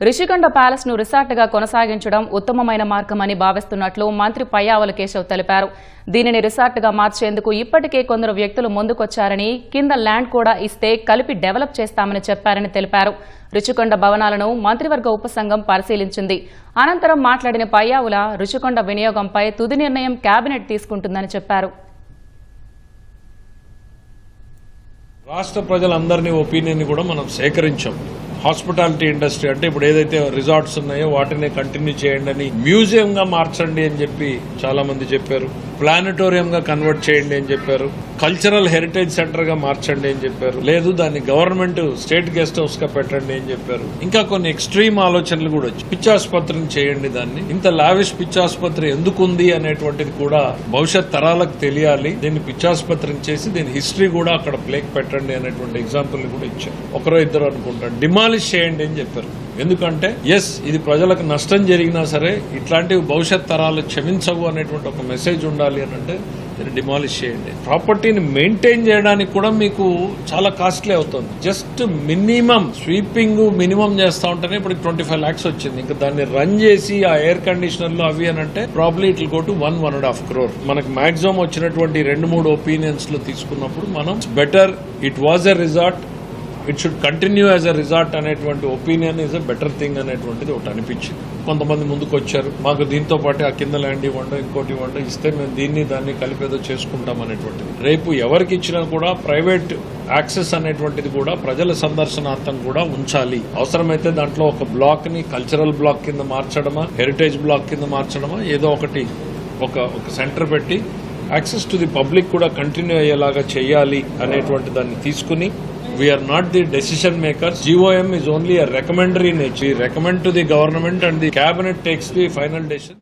Rishikonda palace ను resort గా కొనసాగించడం ఉత్తమమైన మార్గమని భావిస్తున్నట్లు మంత్రి పయ్యావుల కేశవ్ తెలిపారు. దీనిని రిసార్ట్ గా మార్చేందుకు ఇప్పటికే కొందరు వ్యక్తులు ముందుకొచ్చారని, కింద ల్యాండ్ కూడా ఇస్తే కలిపి డెవలప్ చేస్తామని చెప్పారని తెలిపారు. రుషికొండ భవనాలను మంత్రివర్గ ఉపసంఘం పరిశీలించింది. అనంతరం మాట్లాడిన పయ్యావుల రుషికొండ వినియోగంపై తుది నిర్ణయం కేబినెట్ తీసుకుంటుందని చెప్పారు. రాష్ట్ర ప్రజలందరినీ ఒపీనియన్ కూడా మనం సేకరించాం. హాస్పిటాలిటీ ఇండస్ట్రీ అంటే ఇప్పుడు ఏదైతే రిసార్ట్స్ ఉన్నాయో వాటిని కంటిన్యూ చేయండి అని, మ్యూజియం గా మార్చండి అని చెప్పి చాలా మంది చెప్పారు, ప్లానటోరియం గా కన్వర్ట్ చేయండి అని చెప్పారు, కల్చరల్ హెరిటేజ్ సెంటర్ గా మార్చండి అని చెప్పారు, లేదు దాన్ని గవర్నమెంట్ స్టేట్ గెస్ట్ హౌస్ గా పెట్టండి అని చెప్పారు. ఇంకా కొన్ని ఎక్స్ట్రీమ్ ఆలోచనలు కూడా వచ్చి పిచ్చాసుపత్రిని చేయండి, దాన్ని ఇంత లావిష్ పిచ్చాసుపత్రి ఎందుకు ఉంది అనేటువంటిది కూడా భవిష్యత్ తరాలకు తెలియాలి, దీన్ని పిచ్చాసుపత్రిని చేసి దీని హిస్టరీ కూడా అక్కడ ప్లేక్ పెట్టండి అనేటువంటి ఎగ్జాంపుల్ కూడా ఇచ్చారు. ఒకరో ఇద్దరు అనుకుంటారు, డిమాలిష్ చేయండి అని చెప్పారు. ఎందుకంటే ఇది ప్రజలకు నష్టం జరిగినా సరే ఇట్లాంటివి భవిష్యత్ తరాలు క్షమించవు అనేటువంటి ఒక మెసేజ్ ఉండాలి అని అంటే దీన్ని డిమాలిష్ చేయండి. ప్రాపర్టీని మెయింటైన్ చేయడానికి కూడా మీకు చాలా కాస్ట్లీ అవుతుంది. జస్ట్ మినిమం స్వీపింగ్ మినిమం చేస్తా ఉంటేనే ఇప్పుడు 25 lakhs వచ్చింది. ఇంకా దాన్ని రన్ చేసి ఆ ఎయిర్ కండిషనర్లు అవి అని అంటే probably it will go to 1.5 crore. మనకు మాక్సిమం వచ్చినటువంటి 2-3 ఒపీనియన్స్ లో తీసుకున్నప్పుడు మనం better it was a resort, it should continue as a resort అనేటువంటి opinion is a better thing అనేటువంటిది ఒకటి అనిపించింది. కొంతమంది ముందుకు వచ్చారు, మాకు దీంతో పాటు ఆ కింద ల్యాండ్ ఇవ్వండి, ఇంకోటి ఇవ్వండి, ఇస్తే మేము దాన్ని కలిపేదో చేసుకుంటాం అనేటువంటిది. రేపు ఎవరికి ఇచ్చినా కూడా ప్రైవేట్ యాక్సెస్ అనేటువంటిది కూడా ప్రజల సందర్శనార్థం కూడా ఉంచాలి. అవసరమైతే దాంట్లో ఒక బ్లాక్ ని కల్చరల్ బ్లాక్ కింద మార్చడమా, హెరిటేజ్ బ్లాక్ కింద మార్చడమా, ఏదో ఒకటి ఒక సెంటర్ పెట్టి యాక్సెస్ టు ది పబ్లిక్ కూడా కంటిన్యూ అయ్యేలాగా చేయాలి అనేటువంటి దాన్ని తీసుకుని, we are not the decision makers. GOM is only a recommendary nature. We recommend to the government and the cabinet takes the final decision.